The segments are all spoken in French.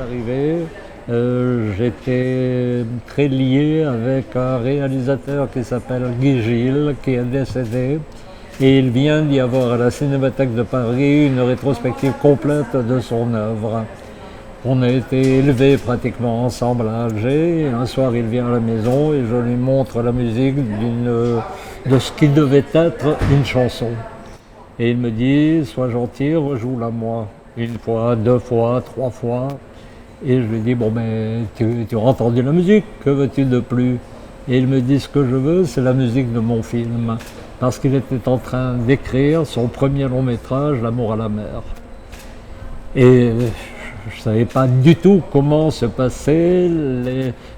arrivé, j'étais très lié avec un réalisateur qui s'appelle Guy Gilles, qui est décédé. Et il vient d'y avoir à la Cinémathèque de Paris une rétrospective complète de son œuvre. On a été élevés pratiquement ensemble à Alger. Et un soir, il vient à la maison et je lui montre la musique de ce qui devait être une chanson. Et il me dit, sois gentil, rejoue-la moi. Une fois, deux fois, trois fois. Et je lui dis, bon ben, tu as entendu la musique, que veux-tu de plus? Et il me dit, ce que je veux, c'est la musique de mon film. Parce qu'il était en train d'écrire son premier long métrage, L'amour à la mer. Et je ne savais pas du tout comment se passait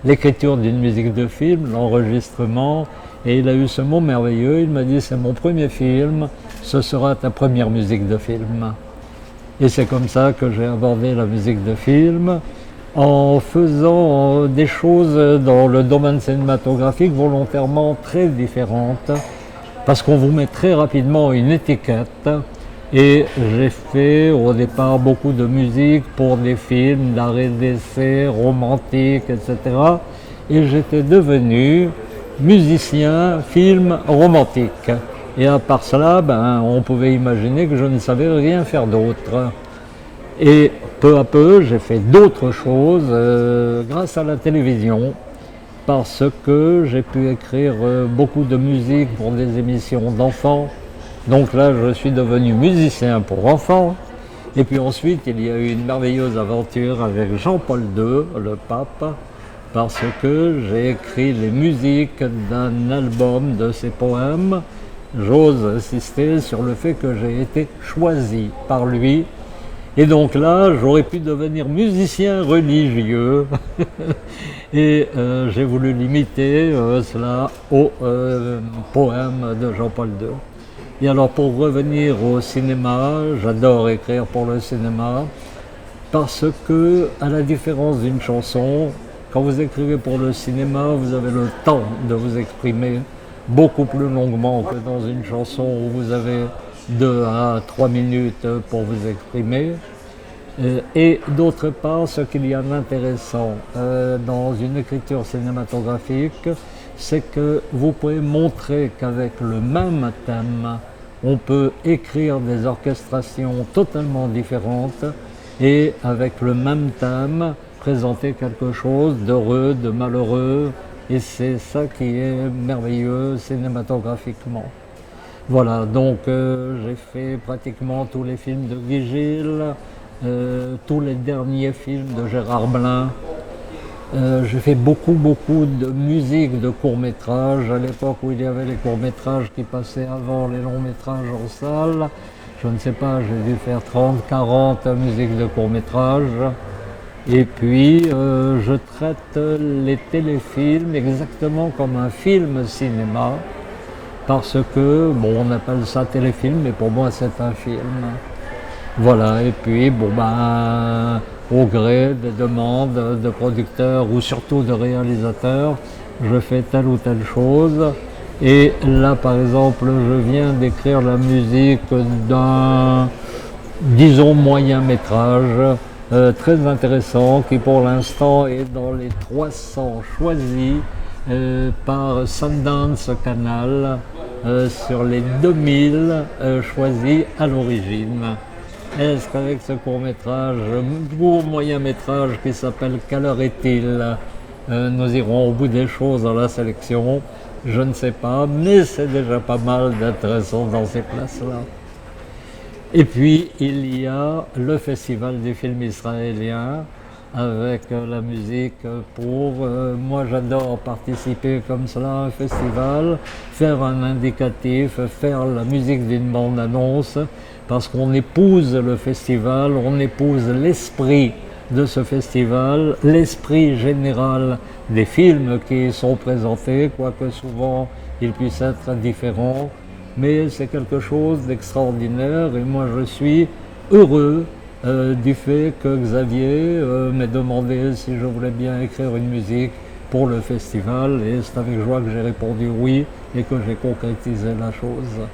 l'écriture d'une musique de film, l'enregistrement. Et il a eu ce mot merveilleux, il m'a dit, c'est mon premier film, ce sera ta première musique de film. Et c'est comme ça que j'ai abordé la musique de film, en faisant des choses dans le domaine cinématographique volontairement très différentes. Parce qu'on vous met très rapidement une étiquette et j'ai fait au départ beaucoup de musique pour des films d'arrêt d'essai, romantiques, etc. Et j'étais devenu musicien film romantique. Et à part cela, on pouvait imaginer que je ne savais rien faire d'autre. Et peu à peu, j'ai fait d'autres choses grâce à la télévision. Parce que j'ai pu écrire beaucoup de musique pour des émissions d'enfants. Donc là, je suis devenu musicien pour enfants. Et puis ensuite, il y a eu une merveilleuse aventure avec Jean-Paul II, le pape, parce que j'ai écrit les musiques d'un album de ses poèmes. J'ose insister sur le fait que j'ai été choisi par lui. Et donc là, j'aurais pu devenir musicien religieux. Et j'ai voulu limiter cela au poème de Jean-Paul II. Et alors pour revenir au cinéma, j'adore écrire pour le cinéma, parce que, à la différence d'une chanson, quand vous écrivez pour le cinéma, vous avez le temps de vous exprimer beaucoup plus longuement que dans une chanson où vous avez 2 à 3 minutes pour vous exprimer. Et d'autre part, ce qu'il y a d'intéressant dans une écriture cinématographique, c'est que vous pouvez montrer qu'avec le même thème, on peut écrire des orchestrations totalement différentes et avec le même thème, présenter quelque chose d'heureux, de malheureux, et c'est ça qui est merveilleux cinématographiquement. Voilà, donc j'ai fait pratiquement tous les films de Guy Gilles, tous les derniers films de Gérard Blin. J'ai fait beaucoup de musique de courts-métrages, à l'époque où il y avait les courts-métrages qui passaient avant les longs-métrages en salle. Je ne sais pas, j'ai dû faire 30-40 musiques de courts-métrages. Et puis, je traite les téléfilms exactement comme un film cinéma, parce que, bon, on appelle ça téléfilm, mais pour moi c'est un film. Voilà, et puis, au gré des demandes de producteurs ou surtout de réalisateurs, je fais telle ou telle chose. Et là, par exemple, je viens d'écrire la musique d'un, disons, moyen métrage très intéressant qui pour l'instant est dans les 300 choisis par Sundance Canal sur les 2000 choisis à l'origine. Est-ce qu'avec ce court-métrage, ou moyen-métrage qui s'appelle Quelle heure est-il, nous irons au bout des choses dans la sélection? Je ne sais pas, mais c'est déjà pas mal d'intéressant dans ces places-là. Et puis, il y a le Festival du film israélien, avec la musique pour... moi, j'adore participer comme cela à un festival, faire un indicatif, faire la musique d'une bande-annonce, parce qu'on épouse le festival, on épouse l'esprit de ce festival, l'esprit général des films qui sont présentés, quoique souvent ils puissent être différents, mais c'est quelque chose d'extraordinaire et moi je suis heureux du fait que Xavier m'ait demandé si je voulais bien écrire une musique pour le festival et c'est avec joie que j'ai répondu oui et que j'ai concrétisé la chose.